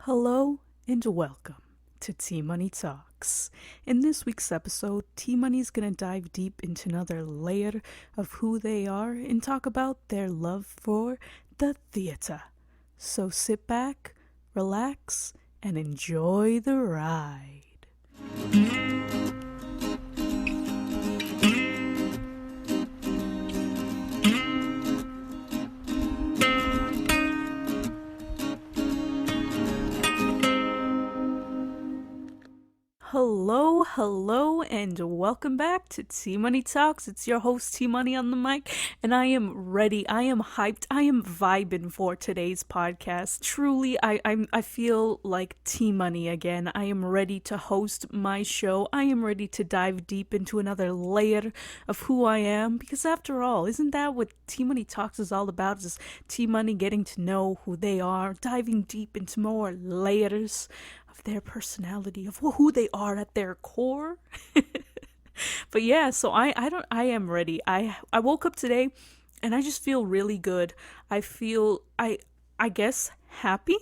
Hello and welcome to T Money Talks. In this week's episode, T Money's gonna dive deep into another layer of who they are and talk about their love for the theater. So sit back, relax, and enjoy the ride. Hello, and welcome back to T Money Talks. It's your host T Money on the mic, and I am ready. I am hyped. I am vibing for today's podcast. Truly, I feel like T Money again. I am ready to host my show. I am ready to dive deep into another layer of who I am, because after all, isn't that what T Money Talks is all about? Is T Money getting to know who they are, diving deep into more layers of their personality, of who they are at their core. But yeah, so I am ready. I woke up today and I just feel really good. I feel I guess happy.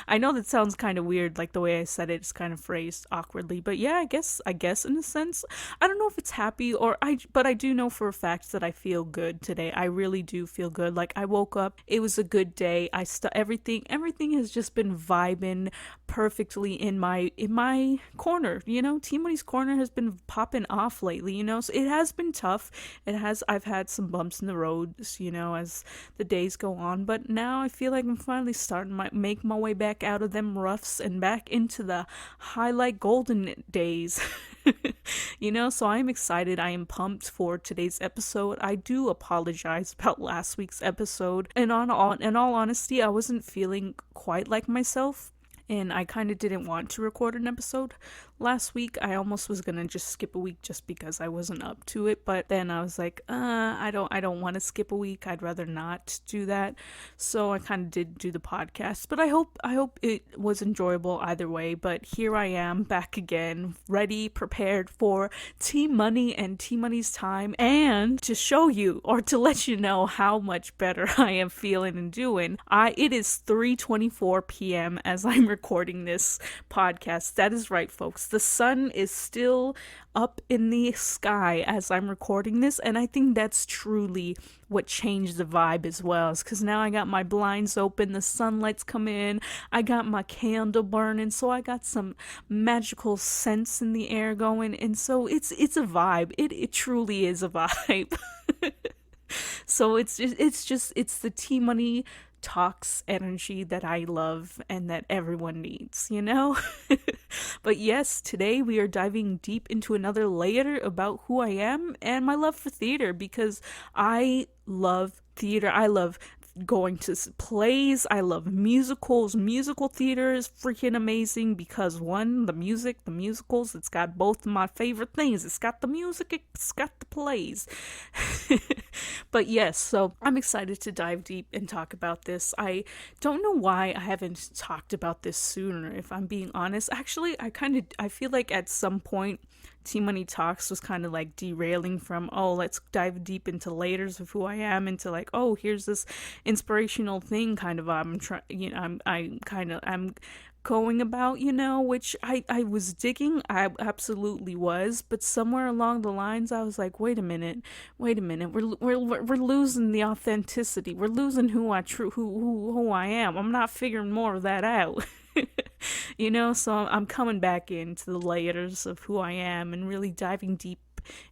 I know that sounds kind of weird, like the way I said it's kind of phrased awkwardly, but yeah, I guess in a sense. I don't know if it's happy but I do know for a fact that I feel good today. I really do feel good. Like I woke up, it was a good day. Everything has just been vibing perfectly in my corner. T Money's corner has been popping off lately, so it has been tough. I've had some bumps in the road, as the days go on, but now I feel like I'm finally starting to make my way back out of them roughs and back into the highlight golden days. So I'm excited. I am pumped for today's episode. I do apologize about last week's episode, and in all honesty, I wasn't feeling quite like myself, and I kind of didn't want to record an episode last week. I almost was gonna just skip a week just because I wasn't up to it, but then I was like, I don't want to skip a week. I'd rather not do that. So I kind of did do the podcast, but I hope it was enjoyable either way. But here I am back again, ready, prepared for T Money and T Money's time, and to show you or to let you know how much better I am feeling and doing. It is 3:24 p.m. as I'm recording this podcast. That is right, folks. The sun is still up in the sky as I'm recording this, and I think that's truly what changed the vibe as well, is because now I got my blinds open, the sunlight's come in, I got my candle burning, so I got some magical scents in the air going, and so it's a vibe. It truly is a vibe. So it's the T Money Talks energy that I love and that everyone needs, But yes, today we are diving deep into another layer about who I am and my love for theater, because I love theater. I love going to plays. I love musicals. Musical theater is freaking amazing because one, the musicals, it's got both of my favorite things. It's got the music, it's got the plays. But yes, so I'm excited to dive deep and talk about this. I don't know why I haven't talked about this sooner, if I'm being honest. Actually, I feel like at some point T Money Talks was kind of like derailing from, let's dive deep into layers of who I am, into like, here's this inspirational thing kind of I'm going about, which I was digging. I absolutely was, but somewhere along the lines I was like, wait a minute, we're losing the authenticity. We're losing who I am. I'm not figuring more of that out. So I'm coming back into the layers of who I am and really diving deep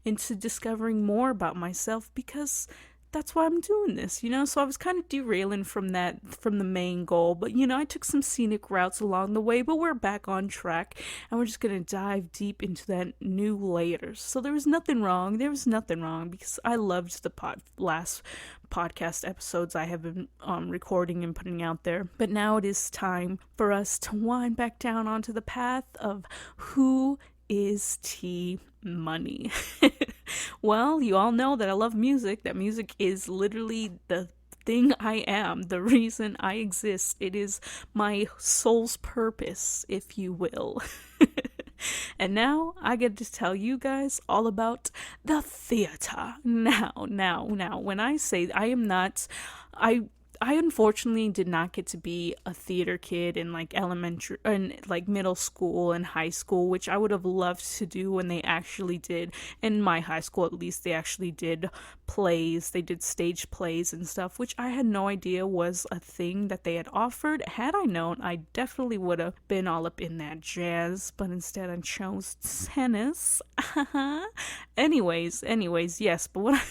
into discovering more about myself, because that's why I'm doing this, So I was kind of derailing from the main goal, but I took some scenic routes along the way, but we're back on track, and we're just gonna dive deep into that new layers. So there was nothing wrong, because I loved the last podcast episodes I have been recording and putting out there. But now it is time for us to wind back down onto the path of who is T Money. Well, you all know that I love music. That music is literally the thing I am, the reason I exist. It is my soul's purpose, if you will. And now I get to tell you guys all about the theater. Now, when I say I am not, I unfortunately did not get to be a theater kid in like elementary and like middle school and high school, which I would have loved to do when they actually did. In my high school, at least, they actually did plays. They did stage plays and stuff, which I had no idea was a thing that they had offered. Had I known, I definitely would have been all up in that jazz, but instead I chose tennis. anyways, yes, but what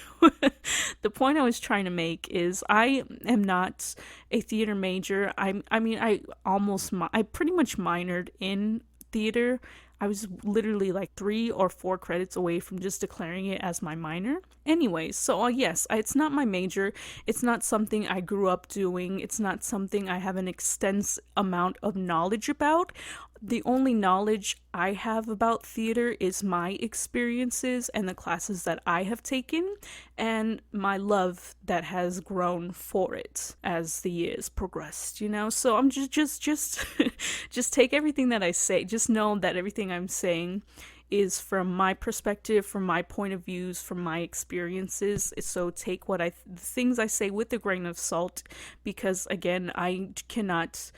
the point I was trying to make is I am not a theater major. I pretty much minored in theater. I was literally like 3 or 4 credits away from just declaring it as my minor. Anyways, so yes, it's not my major. It's not something I grew up doing. It's not something I have an extensive amount of knowledge about. The only knowledge I have about theater is my experiences and the classes that I have taken and my love that has grown for it as the years progressed, you know? So I'm just just take everything that I say. Just know that everything I'm saying is from my perspective, from my point of views, from my experiences. So take the things I say with a grain of salt, because again, I cannot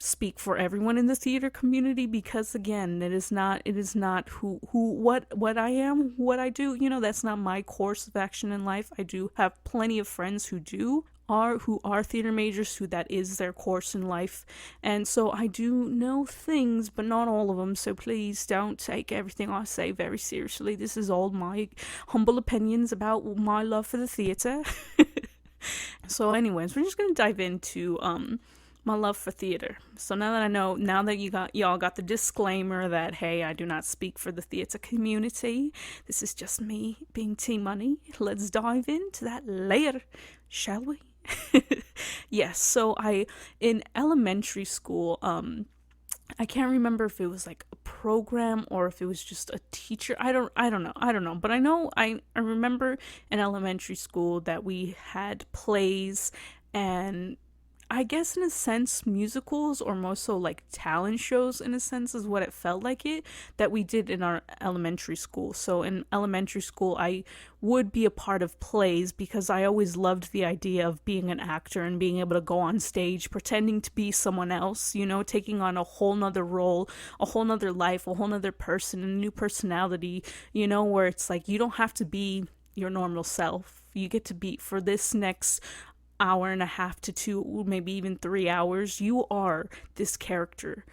speak for everyone in the theater community, because again, it is not what I am, what I do, you know, that's not my course of action in life. I do have plenty of friends who are theater majors, who that is their course in life, and so I do know things, but not all of them, so please don't take everything I say very seriously. This is all my humble opinions about my love for the theater. So anyways, we're just gonna dive into my love for theater. So now that y'all got the disclaimer that, hey, I do not speak for the theater community, this is just me being T-Money. Let's dive into that later, shall we? Yes, so in elementary school, I can't remember if it was like a program or if it was just a teacher. I don't know. But I remember in elementary school that we had plays, and I guess in a sense musicals, or more so like talent shows in a sense, is what it felt like that we did in our elementary school. So in elementary school I would be a part of plays because I always loved the idea of being an actor and being able to go on stage pretending to be someone else, you know, taking on a whole nother role, a whole nother life, a whole nother person, a new personality, you know, where it's like you don't have to be your normal self. You get to be, for this next hour and a half to 2, maybe even 3 hours, you are this character.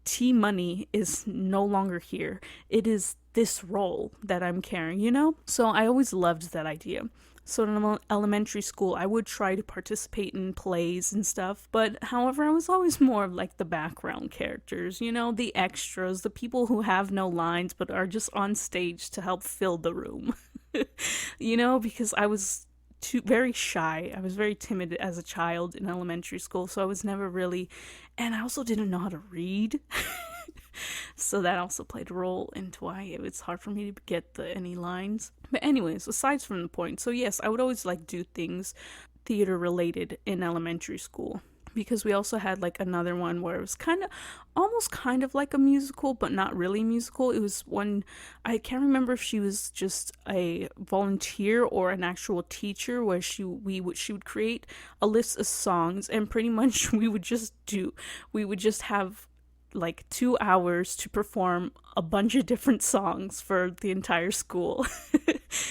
T-Money is no longer here. It is this role that I'm carrying, you know? So I always loved that idea. So in elementary school, I would try to participate in plays and stuff, but however, I was always more of like the background characters, you know, the extras, the people who have no lines but are just on stage to help fill the room. You know, because I was very shy. I was very timid as a child in elementary school, so I was never really, and I also didn't know how to read. So that also played a role into why it was hard for me to get any lines. But anyways, aside from the point, so yes, I would always like do things theater related in elementary school, because we also had like another one where it was almost kind of like a musical, but not really musical. It was one, I can't remember if she was just a volunteer or an actual teacher, where she would create a list of songs, and pretty much we would just have like 2 hours to perform a bunch of different songs for the entire school.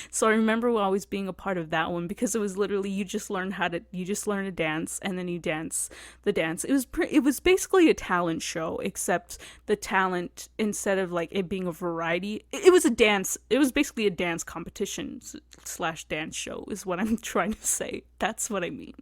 So I remember always being a part of that one, because it was literally you just learn to dance, and then you dance the dance. It was basically a talent show, except the talent, instead of like it being a variety, it was a dance. It was basically a dance competition / dance show is what I'm trying to say. That's what I mean.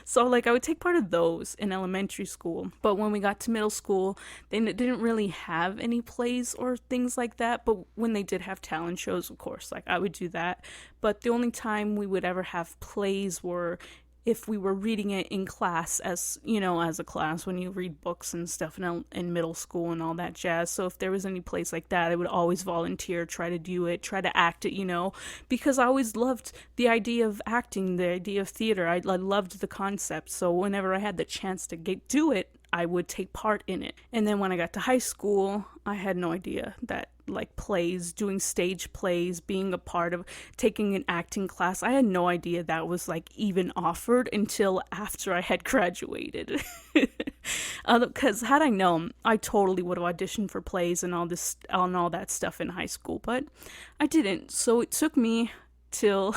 So like I would take part of those in elementary school, but when we got to middle school, they didn't really have any plays or things like that. But when they did have talent shows, of course, like I would do that. But the only time we would ever have plays were if we were reading it in class, as you know, as a class, when you read books and stuff in middle school and all that jazz. So if there was any place like that, I would always volunteer, try to do it, try to act it, you know, because I always loved the idea of acting, the idea of theater. I loved the concept. So whenever I had the chance to do it, I would take part in it. And then when I got to high school, I had no idea that like plays, doing stage plays, being a part of taking an acting class, I had no idea that was like even offered until after I had graduated. Because had I known, I totally would have auditioned for plays and all that stuff in high school, but I didn't. So it took me till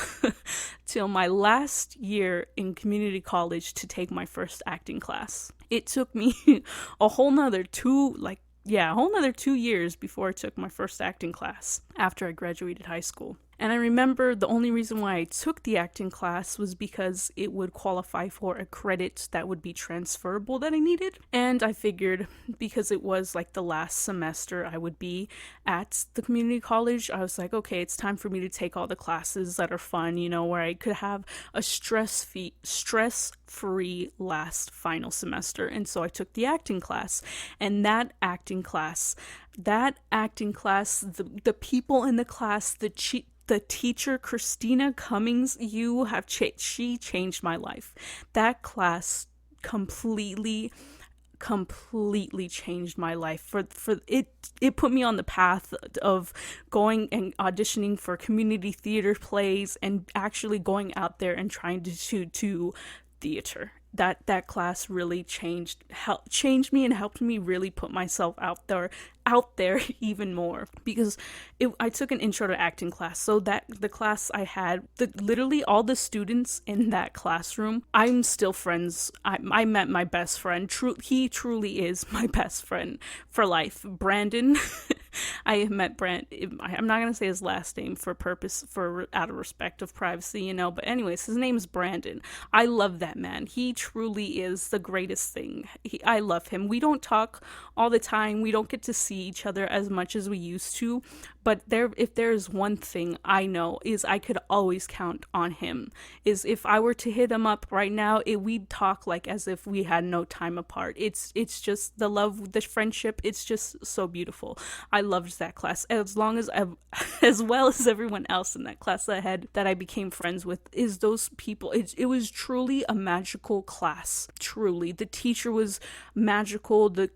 till my last year in community college to take my first acting class. It took me a whole nother 2 years before I took my first acting class after I graduated high school. And I remember the only reason why I took the acting class was because it would qualify for a credit that would be transferable that I needed. And I figured because it was like the last semester I would be at the community college, I was like, okay, it's time for me to take all the classes that are fun, where I could have a stress-free last final semester. And so I took the acting class. And that acting class, the people in the class, the teacher, Christina Cummings, she changed my life. That class completely changed my life. For it put me on the path of going and auditioning for community theater plays and actually going out there and trying to do theater. That class really changed me and helped me really put myself out there even more, because I took an intro to acting class. So that the class I had, literally all the students in that classroom, I'm still friends. I met my best friend. He truly is my best friend for life, Brandon. I have met I'm not gonna say his last name out of respect of privacy, but anyways, his name is Brandon. I love that man. He truly is the greatest thing. I love him. We don't talk all the time. We don't get to see each other as much as we used to, but if there's one thing I know is I could always count on him. Is if I were to hit him up right now, we'd talk like as if we had no time apart. It's just the love, the friendship. It's just so beautiful. I loved that class as well as everyone else in that class that I became friends with. Is those people? It was truly a magical class. Truly, the teacher was magical. The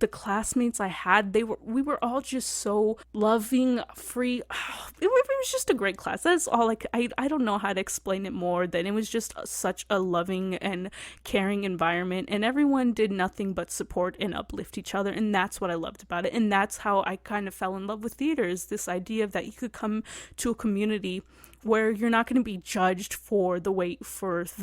classmates I had, we were all just so loving, free. It was just a great class. That's all. I don't know how to explain it more than it was just such a loving and caring environment, and everyone did nothing but support and uplift each other, and that's what I loved about it. And that's how I kind of fell in love with theater, is this idea that you could come to a community where you're not going to be judged for the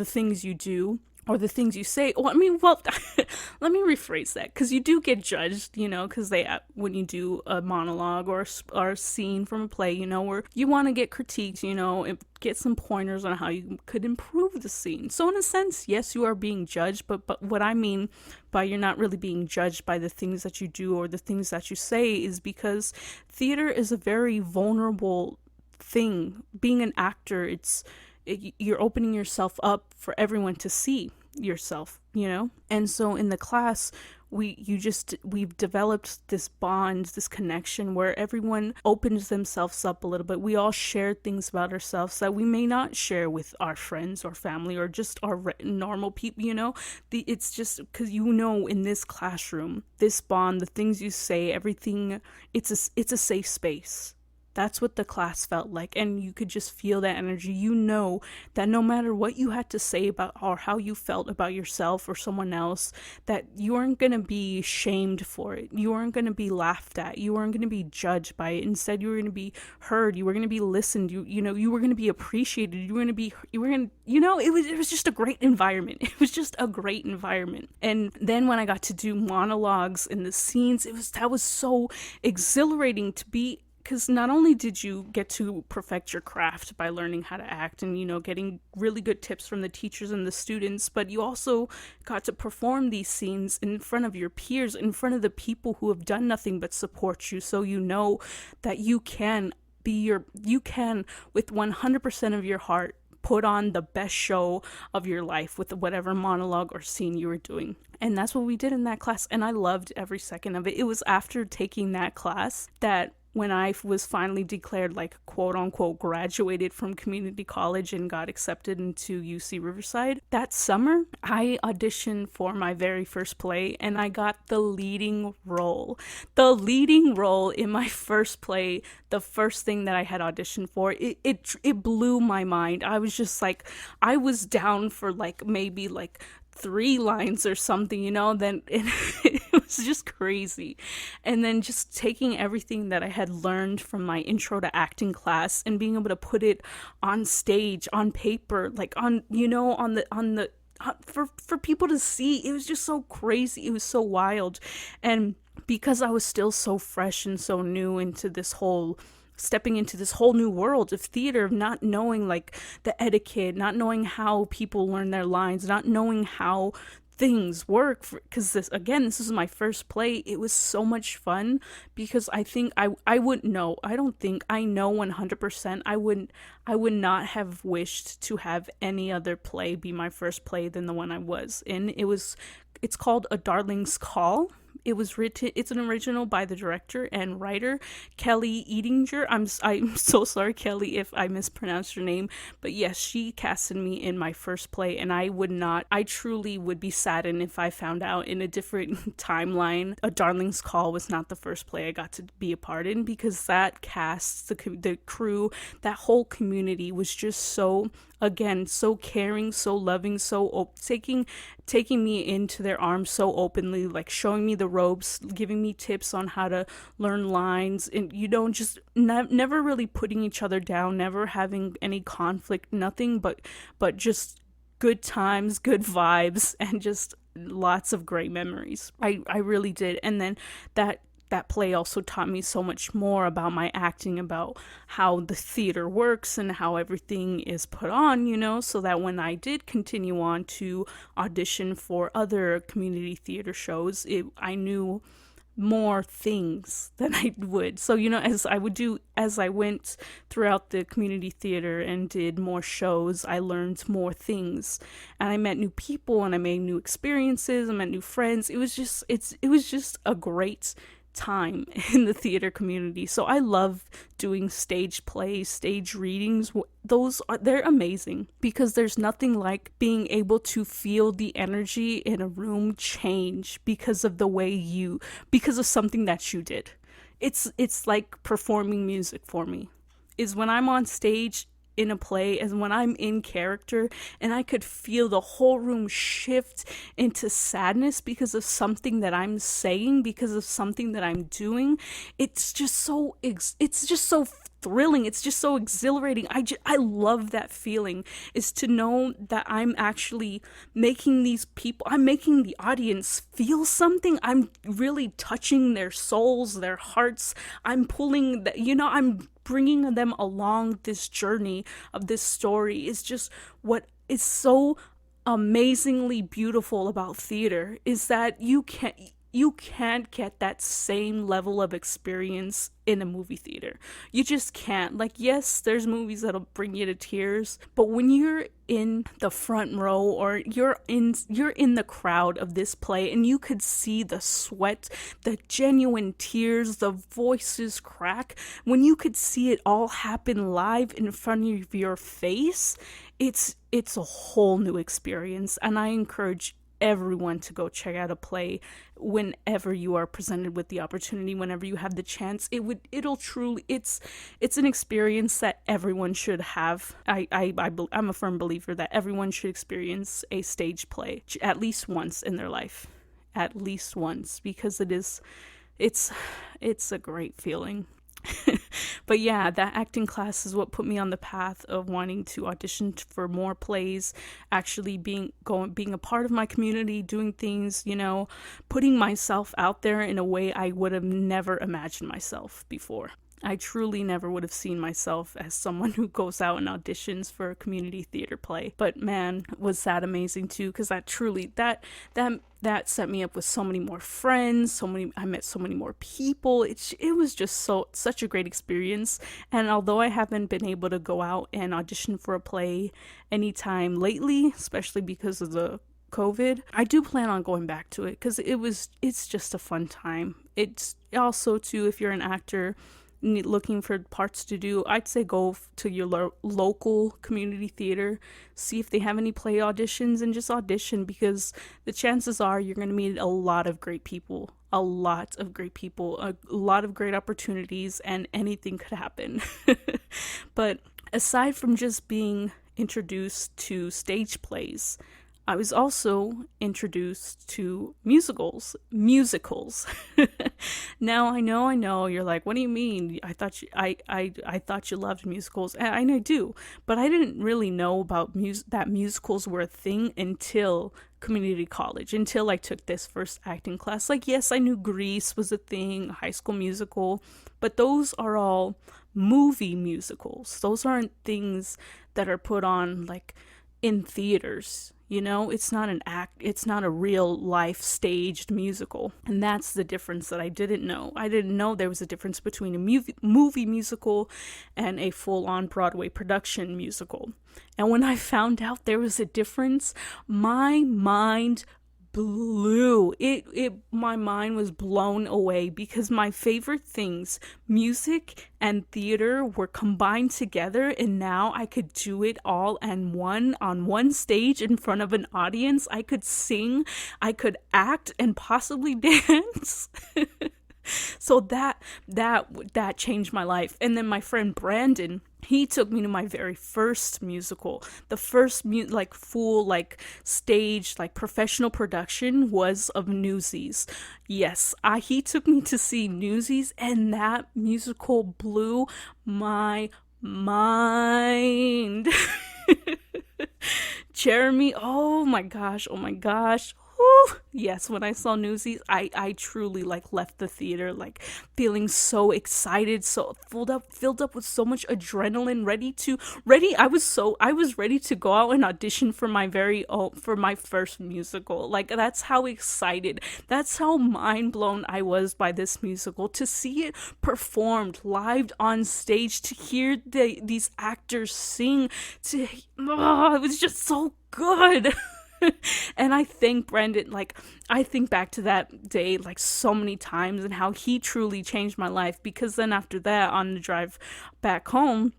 things you do or the things you say. Let me rephrase that, because you do get judged, because when you do a monologue or a scene from a play, where you want to get critiqued, and get some pointers on how you could improve the scene. So in a sense, yes, you are being judged, but what I mean by you're not really being judged by the things that you do or the things that you say is because theater is a very vulnerable thing. Being an actor, you're opening yourself up for everyone to see yourself, And so in the class, we've developed this bond, this connection where everyone opens themselves up a little bit. We all share things about ourselves that we may not share with our friends or family or just our normal people, It's just because, in this classroom, this bond, the things you say, everything, it's a safe space. That's what the class felt like, and you could just feel that energy. That no matter what you had to say about or how you felt about yourself or someone else, that you weren't going to be shamed for it. You weren't going to be laughed at. You weren't going to be judged by it. Instead, you were going to be heard. You were going to be listened. You were going to be appreciated. It was just a great environment. It was just a great environment. And then when I got to do monologues in the scenes, that was so exhilarating to be. Because not only did you get to perfect your craft by learning how to act and, getting really good tips from the teachers and the students, but you also got to perform these scenes in front of your peers, in front of the people who have done nothing but support you. So that you can with 100% of your heart, put on the best show of your life with whatever monologue or scene you were doing. And that's what we did in that class. And I loved every second of it. It was after taking that class that when I was finally declared like quote unquote graduated from community college and got accepted into UC Riverside, that summer I auditioned for my very first play and I got the leading role. The leading role in my first play, the first thing that I had auditioned for, it blew my mind. I was just like, I was down for like maybe like 3 lines or something, then it was just crazy. And then just taking everything that I had learned from my intro to acting class and being able to put it on stage, on paper, like for people to see. It was just so crazy. It was so wild. And because I was still so fresh and so new into stepping into this whole new world of theater, of not knowing like the etiquette, not knowing how people learn their lines, not knowing how things work, because this is my first play. It was so much fun because I think I wouldn't know. I don't think I know 100%. I would not have wished to have any other play be my first play than the one I was in. It's called A Darling's Call. It's an original by the director and writer Kelly Edinger. I'm so sorry, Kelly, if I mispronounced your name, but yes, she casted me in my first play, and I truly would be saddened if I found out in a different timeline A Darling's Call was not the first play I got to be a part in, because that cast, the crew, that whole community was just so caring, so loving, so taking me into their arms so openly, like showing me the ropes, giving me tips on how to learn lines, and just never really putting each other down, never having any conflict, nothing but just good times, good vibes, and just lots of great memories. I really did. And then that play also taught me so much more about my acting, about how the theater works and how everything is put on, so that when I did continue on to audition for other community theater shows, I knew more things than I would. So, as I went throughout the community theater and did more shows, I learned more things, and I met new people, and I made new experiences, I met new friends. It was just a great time in the theater community. So I love doing stage plays, stage readings. They're amazing, because there's nothing like being able to feel the energy in a room change because of something that you did. It's like performing music for me. Is when I'm on stage in a play, and when I'm in character and I could feel the whole room shift into sadness because of something that I'm saying, because of something that I'm doing. It's just so thrilling. It's just so exhilarating. I love that feeling, is to know that I'm actually making the audience feel something. I'm really touching their souls, their hearts. I'm I'm bringing them along this journey of this story. Is just what is so amazingly beautiful about theater, is that you can't get that same level of experience in a movie theater. You just can't. Like, yes, there's movies that'll bring you to tears, but when you're in the front row, or you're in the crowd of this play, and you could see the sweat, the genuine tears, the voices crack, when you could see it all happen live in front of your face, it's a whole new experience. And I encourage everyone to go check out a play whenever you are presented with the opportunity, whenever you have the chance. It's an experience that everyone should have. I'm a firm believer that everyone should experience a stage play at least once in their life, because it's a great feeling. But yeah, that acting class is what put me on the path of wanting to audition for more plays, actually being a part of my community, doing things, putting myself out there in a way I would have never imagined myself before. I truly never would have seen myself as someone who goes out and auditions for a community theater play. But man, was that amazing too, because that set me up with so many more friends, I met so many more people. It was just such a great experience. And although I haven't been able to go out and audition for a play anytime lately, especially because of the COVID, I do plan on going back to it, because it's just a fun time. It's also too, if you're an actor, looking for parts to do, I'd say go to your local community theater, see if they have any play auditions, and just audition, because the chances are you're going to meet a lot of great people. A lot of great people, a lot of great opportunities, and anything could happen. But aside from just being introduced to stage plays, I was also introduced to musicals. Musicals. Now I know. You're like, what do you mean? I thought you loved musicals, and I do, but I didn't really know about that musicals were a thing until community college, until I took this first acting class. Like, yes, I knew Grease was a thing, High School Musical, but those are all movie musicals. Those aren't things that are put on like in theaters. It's not an act, it's not a real life staged musical. And that's the difference that I didn't know. I didn't know there was a difference between a movie musical and a full on Broadway production musical. And when I found out there was a difference, my mind blew. My mind was blown away, because my favorite things, music and theater, were combined together, and now I could do it all and on one stage in front of an audience. I could sing, I could act, and possibly dance. So that changed my life. And then my friend Brandon, he took me to my very first musical. The first full stage professional production was of Newsies. Yes, he took me to see Newsies, and that musical blew my mind. Jeremy, oh my gosh. Whew. Yes, when I saw Newsies, I truly left the theater feeling so excited, so filled up with so much adrenaline, I was ready to go out and audition for my first musical. That's how excited, that's how mind blown I was by this musical, to see it performed live on stage, to hear these actors sing, it was just so good. And I thank Brandon, I think back to that day so many times, and how he truly changed my life, because then after that, on the drive back home,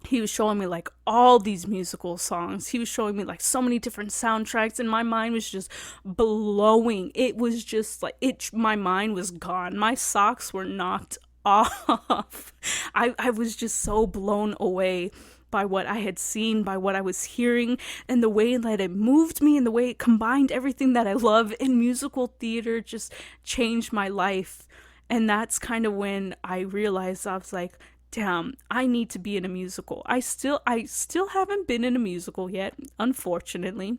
he was showing me all these musical songs. He was showing me so many different soundtracks, and my mind was just blowing. It was just my mind was gone. My socks were knocked off. I was just so blown away by what I had seen, by what I was hearing, and the way that it moved me, and the way it combined everything that I love in musical theater just changed my life. And that's kind of when I realized, I was like, damn, I need to be in a musical. I still haven't been in a musical yet, unfortunately.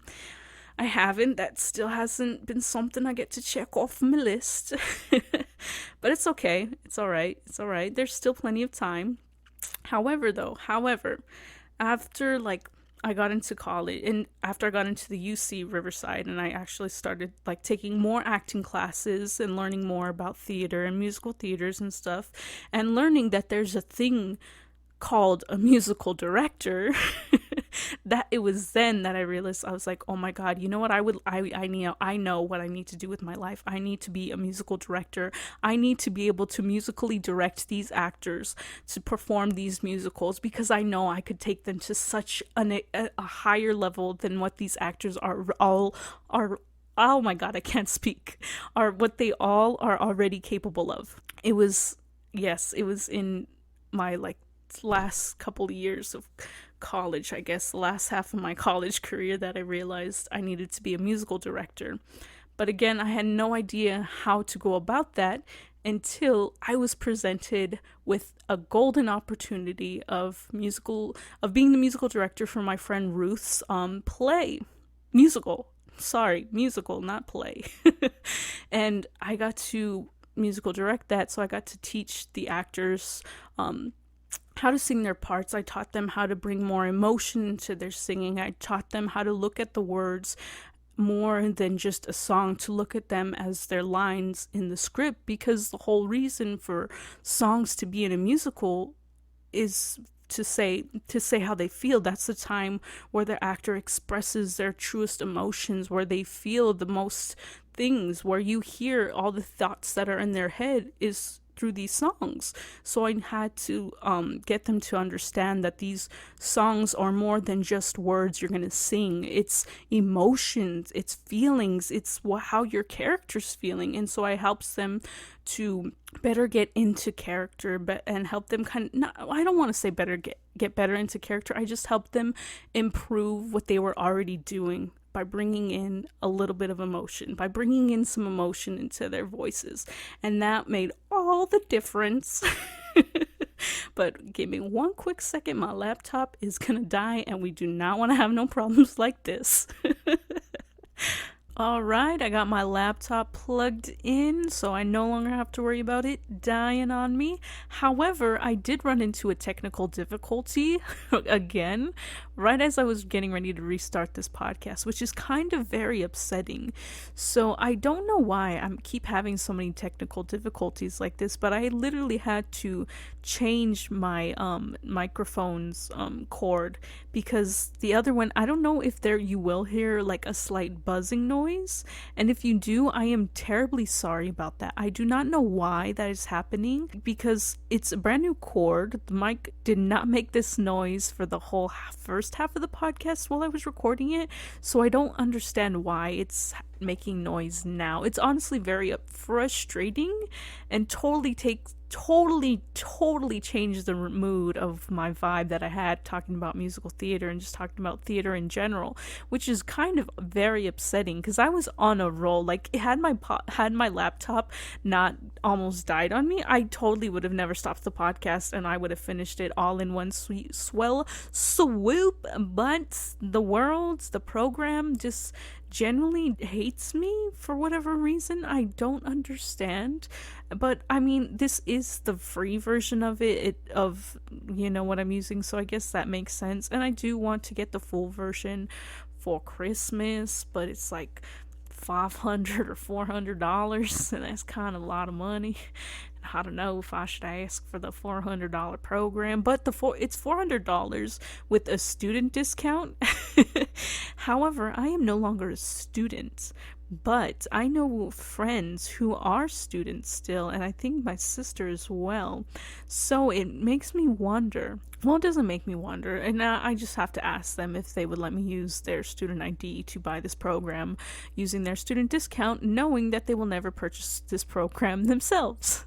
I haven't. That still hasn't been something I get to check off my list. But it's okay. It's all right. There's still plenty of time. However, after I got into college, and after I got into the UC Riverside, and I actually started taking more acting classes and learning more about theater and musical theaters and stuff, and learning that there's a thing called a musical director. That it was then that I realized, I was like, oh my god, you know what, I know what I need to do with my life. I need to be a musical director. I need to be able to musically direct these actors to perform these musicals, because I know I could take them to such a higher level than what these actors are oh my god, I can't speak, are what they all are already capable of. It was in my last couple of years of college, I guess, the last half of my college career, that I realized I needed to be a musical director. But again, I had no idea how to go about that until I was presented with a golden opportunity of being the musical director for my friend Ruth's musical, not play. And I got to musical direct that, so I got to teach the actors how to sing their parts. I taught them how to bring more emotion into their singing. I taught them how to look at the words more than just a song, to look at them as their lines in the script, because the whole reason for songs to be in a musical is to say how they feel. That's the time where the actor expresses their truest emotions, where they feel the most things, where you hear all the thoughts that are in their head, is through these songs. So I had to get them to understand that these songs are more than just words you're going to sing. It's emotions, it's feelings, it's how your character's feeling. And so I helps them to better get into character, and help them I don't want to say better get better into character. I just help them improve what they were already doing by bringing in a little bit of emotion, by bringing in some emotion into their voices. And that made all the difference. But give me one quick second. My laptop is gonna die, and we do not want to have no problems like this. All right, I got my laptop plugged in, so I no longer have to worry about it dying on me. However, I did run into a technical difficulty again, right as I was getting ready to restart this podcast, which is kind of very upsetting. So I don't know why I keep having so many technical difficulties like this, but I literally had to change my microphone's cord, because the other one, I don't know if you will hear like a slight buzzing noise. And if you do, I am terribly sorry about that. I do not know why that is happening, because it's a brand new cord. The mic did not make this noise for the whole first half of the podcast while I was recording it, so I don't understand why it's making noise now. It's honestly very frustrating, and totally changed the mood of my vibe that I had talking about musical theater and just talking about theater in general, which is kind of very upsetting, because I was on a roll. Like, had my laptop not almost died on me, I totally would have never stopped the podcast, and I would have finished it all in one sweet swell swoop. But the program just generally hates me for whatever reason. I don't understand. But I mean, this is the free version of what I'm using, so I guess that makes sense. And I do want to get the full version for Christmas, but it's like $500 or $400, and that's kind of a lot of money. I don't know if I should ask for the $400 program, but it's $400 with a student discount. However, I am no longer a student, but I know friends who are students still, and I think my sister as well. So it makes me wonder. Well, it doesn't make me wonder, and I just have to ask them if they would let me use their student ID to buy this program using their student discount, knowing that they will never purchase this program themselves.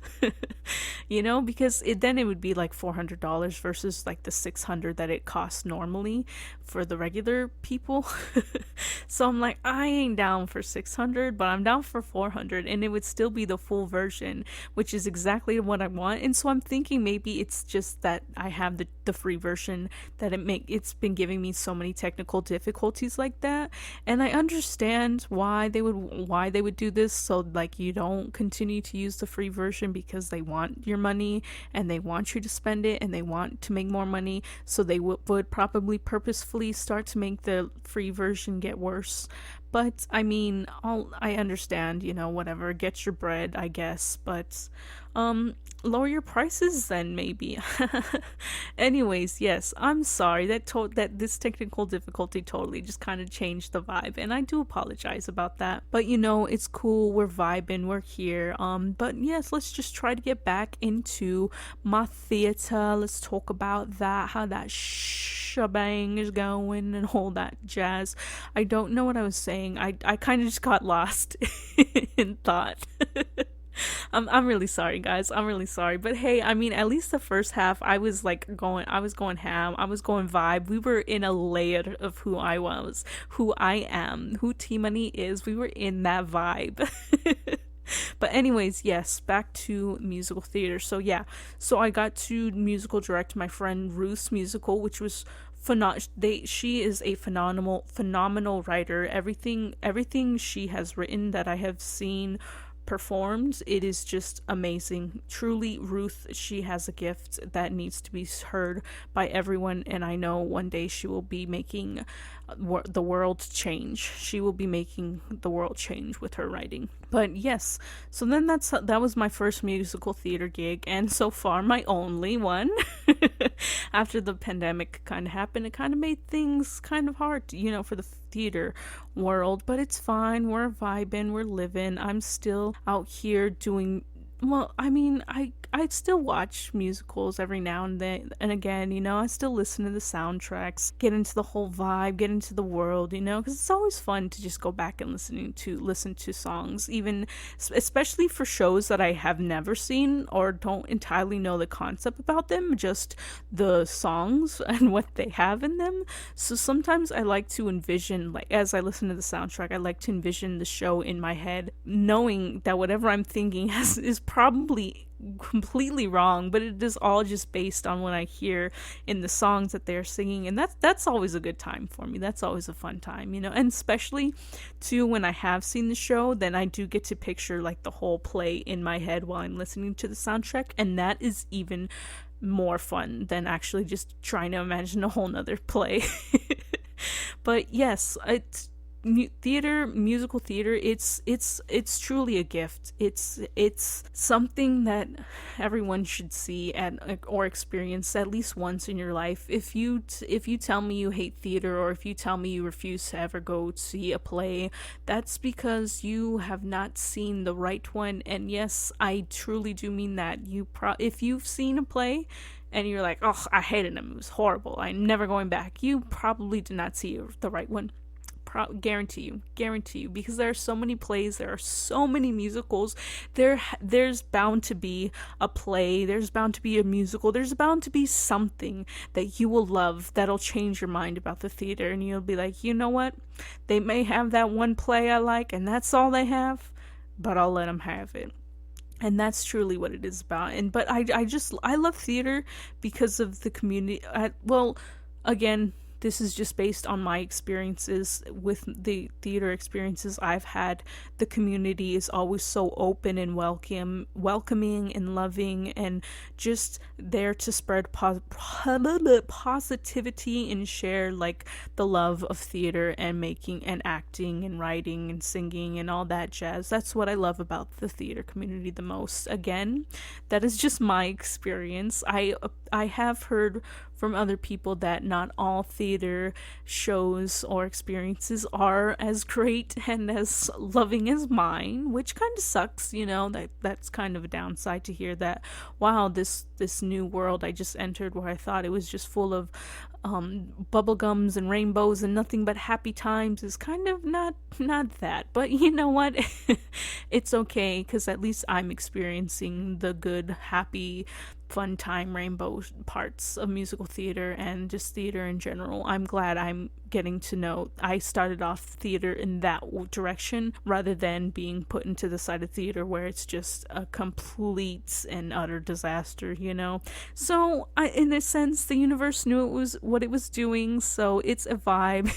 Because then it would be like $400 versus like the $600 that it costs normally for the regular people. So I'm like, I ain't down for $600, but I'm down for $400, and it would still be the full version, which is exactly what I want. And so I'm thinking maybe it's just that I have the free version, that it's been giving me so many technical difficulties like that. And I understand why they would do this, so like you don't continue to use the free version, because they want your money and they want you to spend it and they want to make more money, so they would probably purposefully start to make the free version get worse. But I mean, I understand, whatever, get your bread, I guess, but lower your prices then, maybe. Anyways, yes, I'm sorry that this technical difficulty totally just kind of changed the vibe, and I do apologize about that. But it's cool, we're vibing, we're here. But yes, let's just try to get back into my theater. Let's talk about that, how that shebang is going and all that jazz. I don't know what I was saying. I kind of just got lost in thought. I'm really sorry, guys. I'm really sorry. But hey, I mean, at least the first half, I was going ham. I was going vibe. We were in a layer of who I was, who I am, who T Money is. We were in that vibe. But anyways, yes, back to musical theater. So yeah, so I got to musical direct my friend Ruth's musical, which was she is a phenomenal writer. Everything she has written that I have seen performed, it is just amazing. Truly, Ruth, she has a gift that needs to be heard by everyone, and I know one day she will be making the world change. She will be making the world change with her writing. But yes, so then that was my first musical theater gig, and so far my only one. After the pandemic kind of happened, it kind of made things kind of hard, for the theater world, but it's fine. We're vibing, we're living. I'm still out here doing Well, I mean, I still watch musicals every now and then and again, you know. I still listen to the soundtracks, get into the whole vibe, get into the world, you know, because it's always fun to just go back and listen to songs, even especially for shows that I have never seen or don't entirely know the concept about them, just the songs and what they have in them. So sometimes I like to envision, like as I listen to the soundtrack, I like to envision the show in my head, knowing that whatever I'm thinking is probably completely wrong, but it is all just based on what I hear in the songs that they're singing, and that's always a good time for me. That's always a fun time, you know. And especially too when I have seen the show, then I do get to picture like the whole play in my head while I'm listening to the soundtrack, and that is even more fun than actually just trying to imagine a whole nother play. But yes, it's musical theater, it's truly a gift. It's something that everyone should see at or experience at least once in your life. If you tell me you hate theater, or if you tell me you refuse to ever go see a play, that's because you have not seen the right one. And yes, I truly do mean that. If you've seen a play and you're like, oh, I hated him, it was horrible, I'm never going back, you probably did not see the right one. Guarantee you, because there are so many plays, there are so many musicals. There's bound to be a play, there's bound to be a musical, there's bound to be something that you will love that'll change your mind about the theater, and you'll be like, you know what, they may have that one play I like and that's all they have, but I'll let them have it. And that's truly what it is about. But I love theater because of the community. Well, again, this is just based on my experiences with the theater experiences I've had. The community is always so open and welcoming and loving, and just there to spread positivity and share like the love of theater and making and acting and writing and singing and all that jazz. That's what I love about the theater community the most. Again, that is just my experience. I have heard from other people that not all theater shows or experiences are as great and as loving as mine, which kind of sucks, you know. That's kind of a downside to hear that, wow, this new world I just entered where I thought it was just full of bubblegums and rainbows and nothing but happy times is kind of not that. But you know what? It's okay, because at least I'm experiencing the good, happy, fun time rainbow parts of musical theater and just theater in general. I'm glad I'm getting to know. I started off theater in that direction rather than being put into the side of theater where it's just a complete and utter disaster, you know. So in a sense, the universe knew it was what it was doing, so it's a vibe.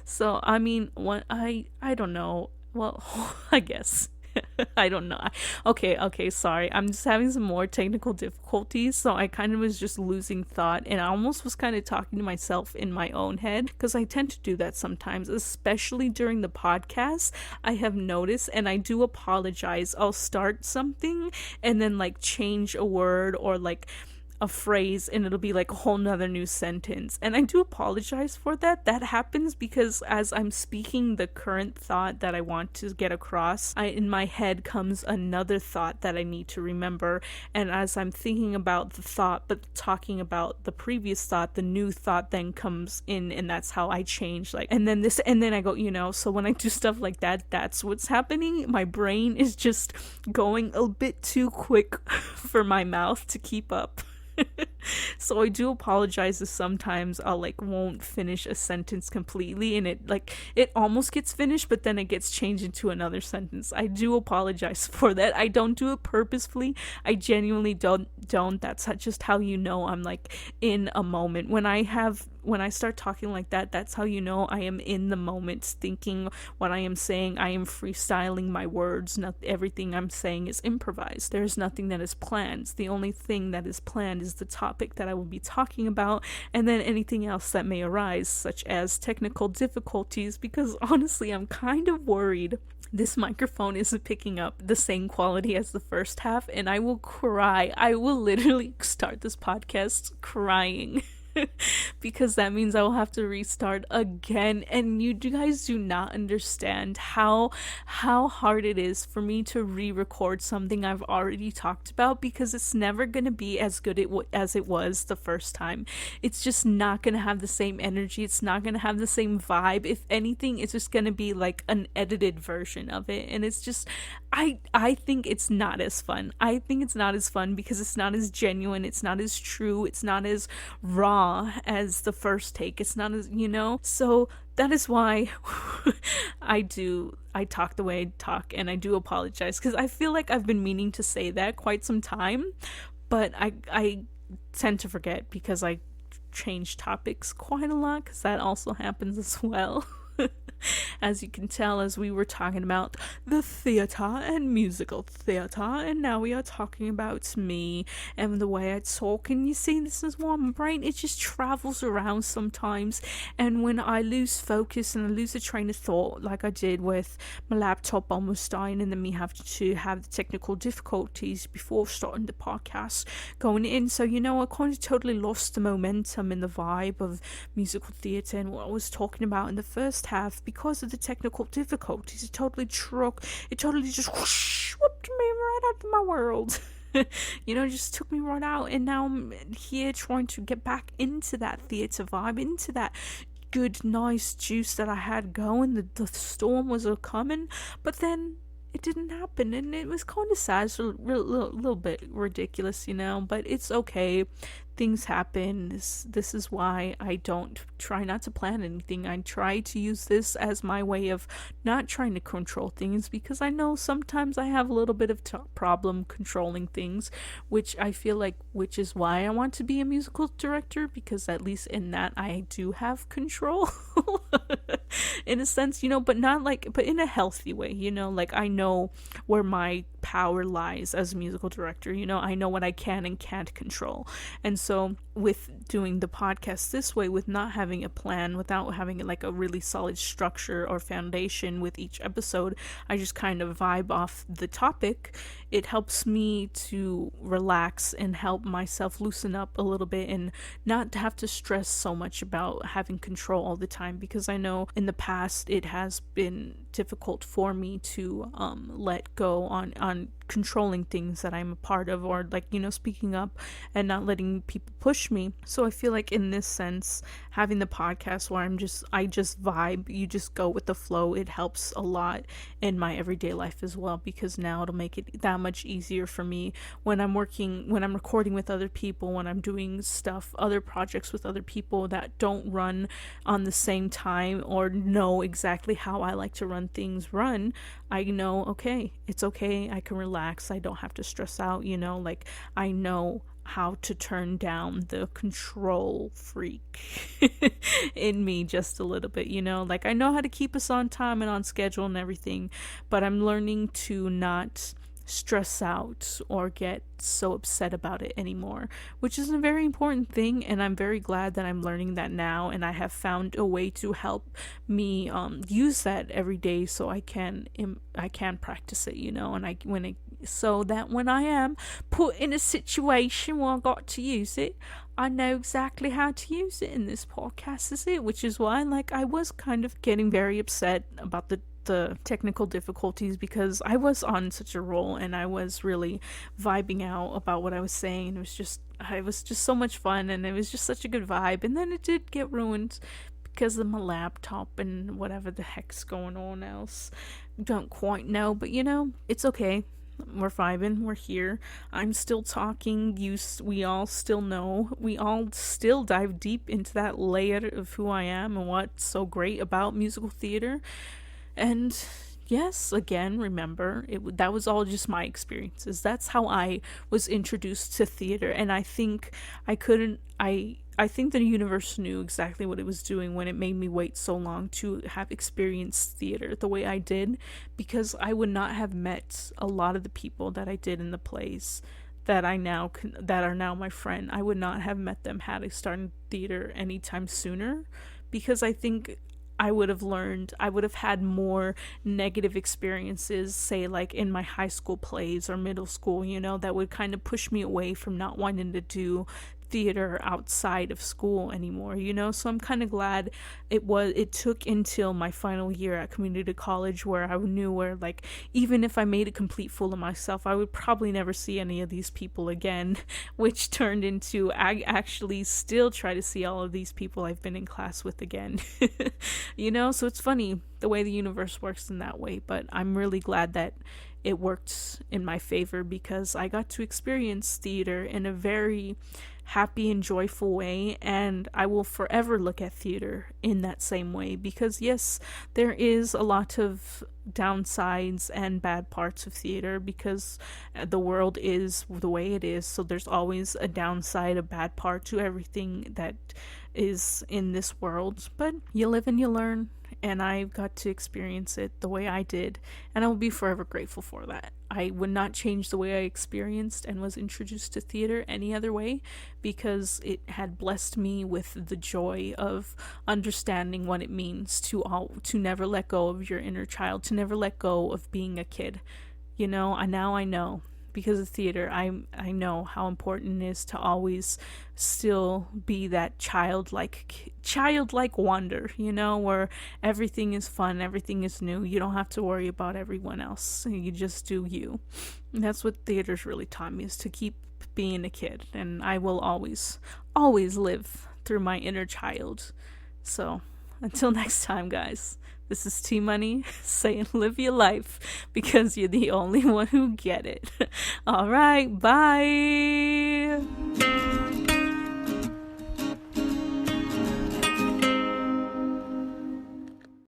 So I mean, what I don't know. Well, I guess. I don't know. Okay, sorry. I'm just having some more technical difficulties, so I kind of was just losing thought, and I almost was kind of talking to myself in my own head, because I tend to do that sometimes, especially during the podcast. I have noticed, and I do apologize. I'll start something and then like change a word or like a phrase, and it'll be like a whole nother new sentence, and I do apologize for that. That happens because as I'm speaking the current thought that I want to get across, in my head comes another thought that I need to remember, and as I'm thinking about the thought but talking about the previous thought, the new thought then comes in, and that's how I change, like, and then I go, you know. So when I do stuff like that, that's what's happening. My brain is just going a bit too quick for my mouth to keep up. So I do apologize if sometimes I'll like won't finish a sentence completely, and it almost gets finished but then it gets changed into another sentence. I do apologize for that. I don't do it purposefully. I genuinely don't. That's just how you know I'm like in a moment. When I start talking like that, that's how you know I am in the moment, thinking what I am saying. I am freestyling my words. Not everything I'm saying is improvised. There's nothing that is planned. The only thing that is planned is the topic that I will be talking about, and then anything else that may arise, such as technical difficulties, because honestly, I'm kind of worried this microphone isn't picking up the same quality as the first half, and I will cry. I will literally start this podcast crying. because that means I will have to restart again. And you guys do not understand how hard it is for me to re-record something I've already talked about, because it's never going to be as good as it was the first time. It's just not going to have the same energy. It's not going to have the same vibe. If anything, it's just going to be like an edited version of it. And it's just, I think it's not as fun. I think it's not as fun because it's not as genuine. It's not as true. It's not as raw as the first take. It's not as, so that is why I talk the way I talk, and I do apologize because I feel like I've been meaning to say that quite some time, but I tend to forget because I change topics quite a lot, because that also happens as well. As you can tell, as we were talking about the theater and musical theater, and now we are talking about me and the way I talk. And you see, this is why my brain, it just travels around sometimes, and when I lose focus and I lose a train of thought, like I did with my laptop almost dying and then me having to have the technical difficulties before starting the podcast going in, so I kind of totally lost the momentum and the vibe of musical theater and what I was talking about in the first half because of the technical difficulties. It totally just whooped me right out of my world. Just took me right out, and now I'm here trying to get back into that theater vibe, into that good, nice juice that I had going. The storm was coming, but then it didn't happen, and it was kind of sad. It's a little bit ridiculous, but it's okay. Things happen. This is why I don't try not to plan anything. I try to use this as my way of not trying to control things, because I know sometimes I have a little bit of problem controlling things, which is why I want to be a musical director, because at least in that I do have control in a sense, but in a healthy way, like I know where my power lies as a musical director. I know what I can and can't control. And so with doing the podcast this way, with not having a plan, without having like a really solid structure or foundation with each episode, I just kind of vibe off the topic. It helps me to relax and help myself loosen up a little bit and not have to stress so much about having control all the time, because I know in the past it has been difficult for me to let go on controlling things that I'm a part of, or speaking up and not letting people push me. So I feel like in this sense, having the podcast where I just vibe, you just go with the flow, it helps a lot in my everyday life as well, because now it'll make it that much easier for me when I'm recording with other people, when I'm doing other projects with other people that don't run on the same time or know exactly how I like to run things. I know, okay, it's okay, I can relax, I don't have to stress out, I know how to turn down the control freak in me just a little bit, I know how to keep us on time and on schedule and everything, but I'm learning to not stress out or get so upset about it anymore, which is a very important thing, and I'm very glad that I'm learning that now, and I have found a way to help me use that every day, so I can practice it, and so that when I am put in a situation where I got to use it, I know exactly how to use it in this podcast, is it, which is why I was kind of getting very upset about the technical difficulties, because I was on such a roll and I was really vibing out about what I was saying. It was just so much fun, and it was just such a good vibe, and then it did get ruined because of my laptop and whatever the heck's going on else. Don't quite know, but it's okay. We're vibing, we're here, I'm still talking, we all still know, we all still dive deep into that layer of who I am and what's so great about musical theater. And yes, again, remember, that was all just my experiences. That's how I was introduced to theater, and I think I think the universe knew exactly what it was doing when it made me wait so long to have experienced theater the way I did, because I would not have met a lot of the people that I did in the plays that are now my friend. I would not have met them had I started theater anytime sooner, because I think I would have had more negative experiences, say in my high school plays or middle school, that would kind of push me away from not wanting to do theater outside of school anymore, you know? So I'm kind of glad it took until my final year at community college where I knew where, like, even if I made a complete fool of myself, I would probably never see any of these people again, which turned into I actually still try to see all of these people I've been in class with again. You know, so it's funny the way the universe works in that way, but I'm really glad that it worked in my favor because I got to experience theater in a very happy and joyful way, and I will forever look at theater in that same way because yes, there is a lot of downsides and bad parts of theater because the world is the way it is, so there's always a downside, a bad part to everything that is in this world, but you live and you learn, and I got to experience it the way I did, and I will be forever grateful for that. I would not change the way I experienced and was introduced to theater any other way because it had blessed me with the joy of understanding what it means to never let go of your inner child, to never let go of being a kid. You know, now I know because of theater, I know how important it is to always still be that childlike wonder, you know, where everything is fun, everything is new. You don't have to worry about everyone else. You just do you. And that's what theater's really taught me, is to keep being a kid. And I will always live through my inner child. So until next time, guys. This is T Money saying live your life because you're the only one who get it. All right, bye.